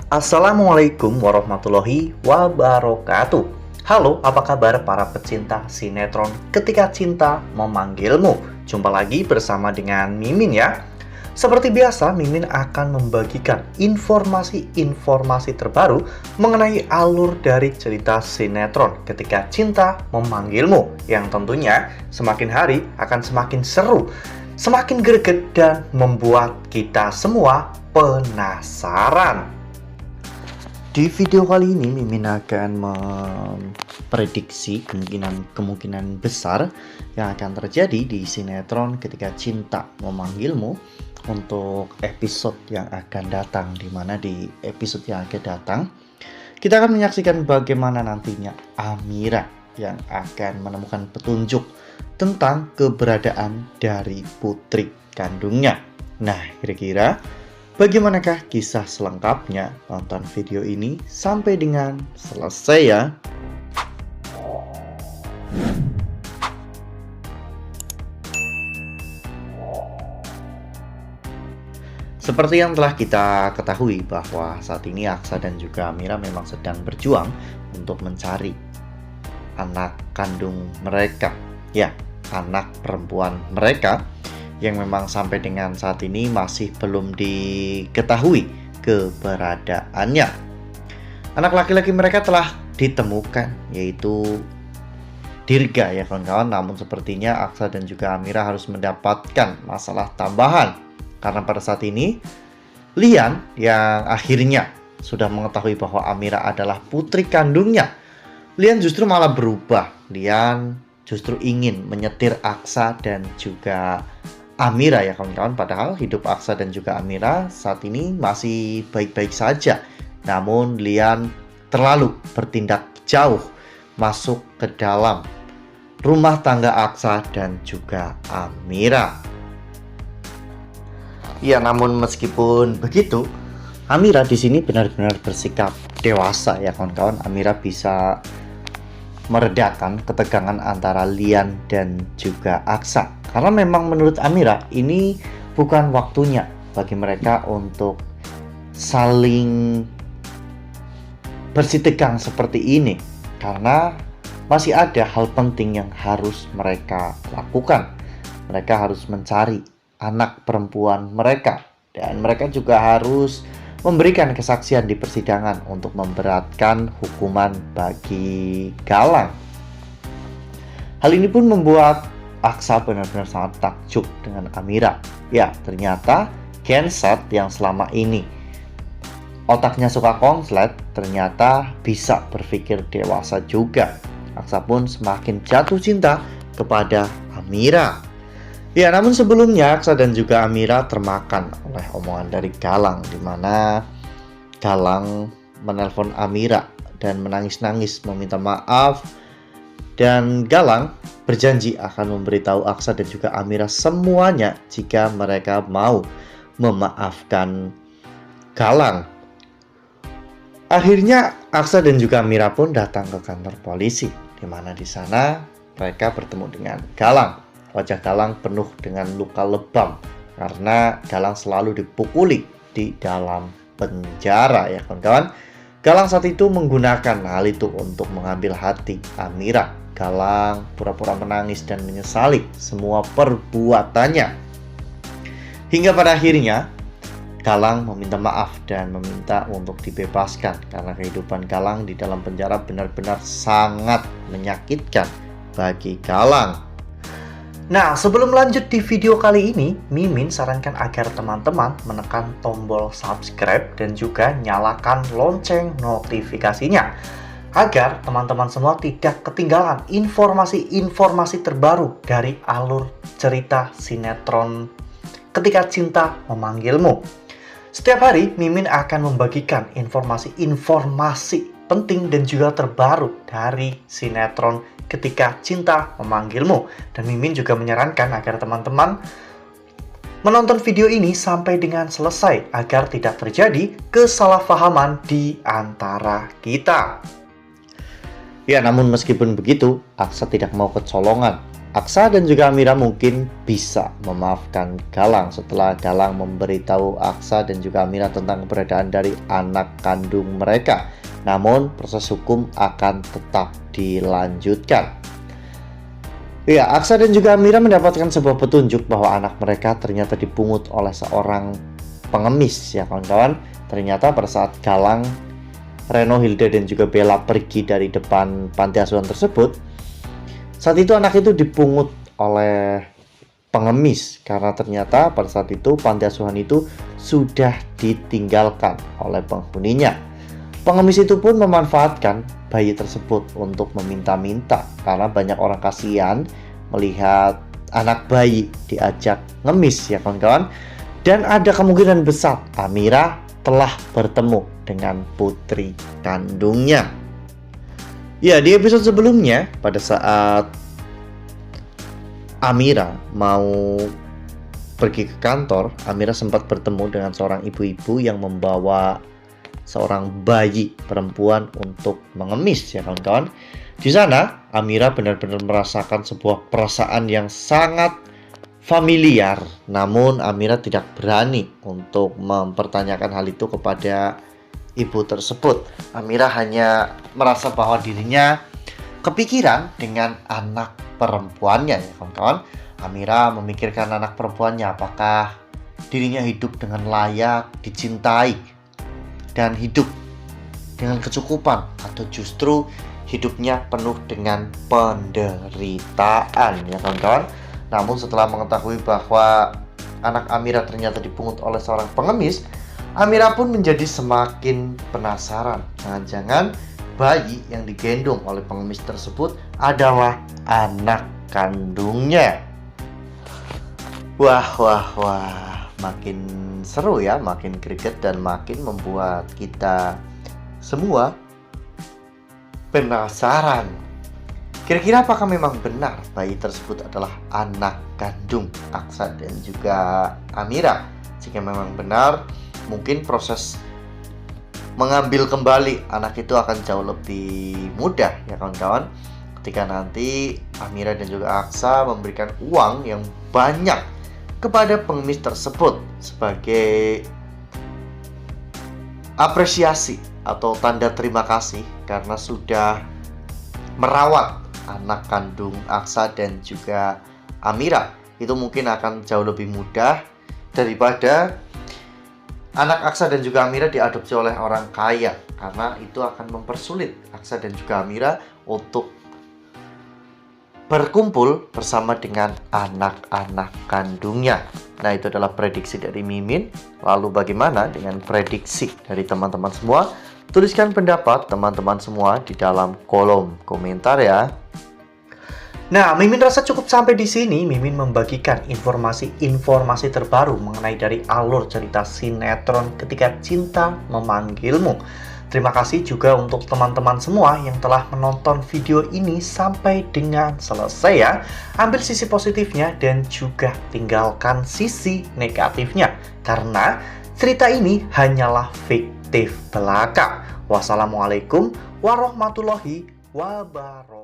Assalamualaikum warahmatullahi wabarakatuh. Halo, apa kabar para pecinta sinetron Ketika Cinta Memanggilmu? Jumpa lagi bersama dengan Mimin ya. Seperti biasa, Mimin akan membagikan informasi-informasi terbaru mengenai alur dari cerita sinetron Ketika Cinta Memanggilmu, yang tentunya semakin hari akan semakin seru, semakin greget, dan membuat kita semua penasaran. Di video kali ini Mimin akan memprediksi kemungkinan besar yang akan terjadi di sinetron Ketika Cinta Memanggilmu untuk episode yang akan datang, di mana di episode yang akan datang kita akan menyaksikan bagaimana nantinya Amira yang akan menemukan petunjuk tentang keberadaan dari putri kandungnya. Nah, kira-kira bagaimanakah kisah selengkapnya? Tonton video ini sampai dengan selesai ya. Seperti yang telah kita ketahui bahwa saat ini Aksa dan juga Amira memang sedang berjuang untuk mencari anak kandung mereka. Ya, anak perempuan mereka yang memang sampai dengan saat ini masih belum diketahui keberadaannya. Anak laki-laki mereka telah ditemukan, yaitu Dirga ya kawan-kawan. Namun sepertinya Aksa dan juga Amira harus mendapatkan masalah tambahan, karena pada saat ini Lian yang akhirnya sudah mengetahui bahwa Amira adalah putri kandungnya, Lian justru malah berubah. Lian justru ingin menyetir Aksa dan juga Amira ya kawan-kawan. Padahal hidup Aksa dan juga Amira saat ini masih baik-baik saja. Namun Lian terlalu bertindak jauh masuk ke dalam rumah tangga Aksa dan juga Amira. Ya, namun meskipun begitu, Amira di sini benar-benar bersikap dewasa ya kawan-kawan. Amira bisa meredakan ketegangan antara Lian dan juga Aksa, karena memang menurut Amira ini bukan waktunya bagi mereka untuk saling bersitegang seperti ini, karena masih ada hal penting yang harus mereka lakukan. Mereka harus mencari anak perempuan mereka, dan mereka juga harus memberikan kesaksian di persidangan untuk memberatkan hukuman bagi Galang. Hal ini pun membuat Aksa benar-benar sangat takjub dengan Amira. Ya, ternyata Genset yang selama ini otaknya suka konslet ternyata bisa berpikir dewasa juga. Aksa pun semakin jatuh cinta kepada Amira. Ya, namun sebelumnya Aksa dan juga Amira termakan oleh omongan dari Galang, di mana Galang menelpon Amira dan menangis-nangis meminta maaf, dan Galang berjanji akan memberitahu Aksa dan juga Amira semuanya jika mereka mau memaafkan Galang. Akhirnya Aksa dan juga Amira pun datang ke kantor polisi, di mana di sana mereka bertemu dengan Galang. Wajah Galang penuh dengan luka lebam karena Galang selalu dipukuli di dalam penjara ya kawan-kawan. Galang saat itu menggunakan hal itu untuk mengambil hati Amira. Galang pura-pura menangis dan menyesali semua perbuatannya. Hingga pada akhirnya Galang meminta maaf dan meminta untuk dibebaskan, karena kehidupan Galang di dalam penjara benar-benar sangat menyakitkan bagi Galang. Nah, sebelum lanjut di video kali ini, Mimin sarankan agar teman-teman menekan tombol subscribe dan juga nyalakan lonceng notifikasinya, agar teman-teman semua tidak ketinggalan informasi-informasi terbaru dari alur cerita sinetron Ketika Cinta Memanggilmu. Setiap hari, Mimin akan membagikan informasi-informasi penting dan juga terbaru dari sinetron Ketika Cinta Memanggilmu. Dan Mimin juga menyarankan agar teman-teman menonton video ini sampai dengan selesai, agar tidak terjadi kesalahpahaman di antara kita. Ya, namun meskipun begitu, Aksa tidak mau kecolongan Aksa dan juga Amira mungkin bisa memaafkan Galang setelah Galang memberitahu Aksa dan juga Amira tentang keberadaan dari anak kandung mereka. Namun proses hukum akan tetap dilanjutkan. Ya, Aksa dan juga Amira mendapatkan sebuah petunjuk bahwa anak mereka ternyata dipungut oleh seorang pengemis, ya kawan-kawan. Ternyata pada saat Galang, Reno, Hilda dan juga Bella pergi dari depan panti asuhan tersebut, saat itu anak itu dipungut oleh pengemis karena ternyata pada saat itu panti asuhan itu sudah ditinggalkan oleh penghuninya. Pengemis itu pun memanfaatkan bayi tersebut untuk meminta-minta karena banyak orang kasihan melihat anak bayi diajak ngemis, ya kawan-kawan. Dan ada kemungkinan besar Amira telah bertemu dengan putri kandungnya. Ya, di episode sebelumnya pada saat Amira mau pergi ke kantor, Amira sempat bertemu dengan seorang ibu-ibu yang membawa seorang bayi perempuan untuk mengemis, ya kawan-kawan. Di sana Amira benar-benar merasakan sebuah perasaan yang sangat familiar. Namun Amira tidak berani untuk mempertanyakan hal itu kepada ibu tersebut. Amira hanya merasa bahwa dirinya kepikiran dengan anak perempuannya, ya kawan-kawan. Amira memikirkan anak perempuannya, apakah dirinya hidup dengan layak, dicintai, dan hidup dengan kecukupan, atau justru hidupnya penuh dengan penderitaan, ya kawan-kawan. Namun setelah mengetahui bahwa anak Amira ternyata dipungut oleh seorang pengemis, Amira pun menjadi semakin penasaran. Jangan-jangan bayi yang digendong oleh pengemis tersebut adalah anak kandungnya. Wah, makin seru ya, makin greget dan makin membuat kita semua penasaran. Kira-kira apakah memang benar bayi tersebut adalah anak kandung Aksa dan juga Amira? Jika memang benar, mungkin proses mengambil kembali anak itu akan jauh lebih mudah, ya kawan-kawan. Ketika nanti Amira dan juga Aksa memberikan uang yang banyak kepada pengemis tersebut sebagai apresiasi atau tanda terima kasih karena sudah merawat anak kandung Aksa dan juga Amira. Itu mungkin akan jauh lebih mudah daripada anak Aksa dan juga Amira diadopsi oleh orang kaya, karena itu akan mempersulit Aksa dan juga Amira untuk berkumpul bersama dengan anak-anak kandungnya. Nah, itu adalah prediksi dari Mimin. Lalu bagaimana dengan prediksi dari teman-teman semua? Tuliskan pendapat teman-teman semua di dalam kolom komentar ya. Nah, Mimin rasa cukup sampai di sini. Mimin membagikan informasi terbaru mengenai dari alur cerita sinetron Ketika Cinta Memanggilmu. Terima kasih juga untuk teman-teman semua yang telah menonton video ini sampai dengan selesai ya. Ambil sisi positifnya dan juga tinggalkan sisi negatifnya, karena cerita ini hanyalah fiktif belaka. Wassalamualaikum warahmatullahi wabarakatuh.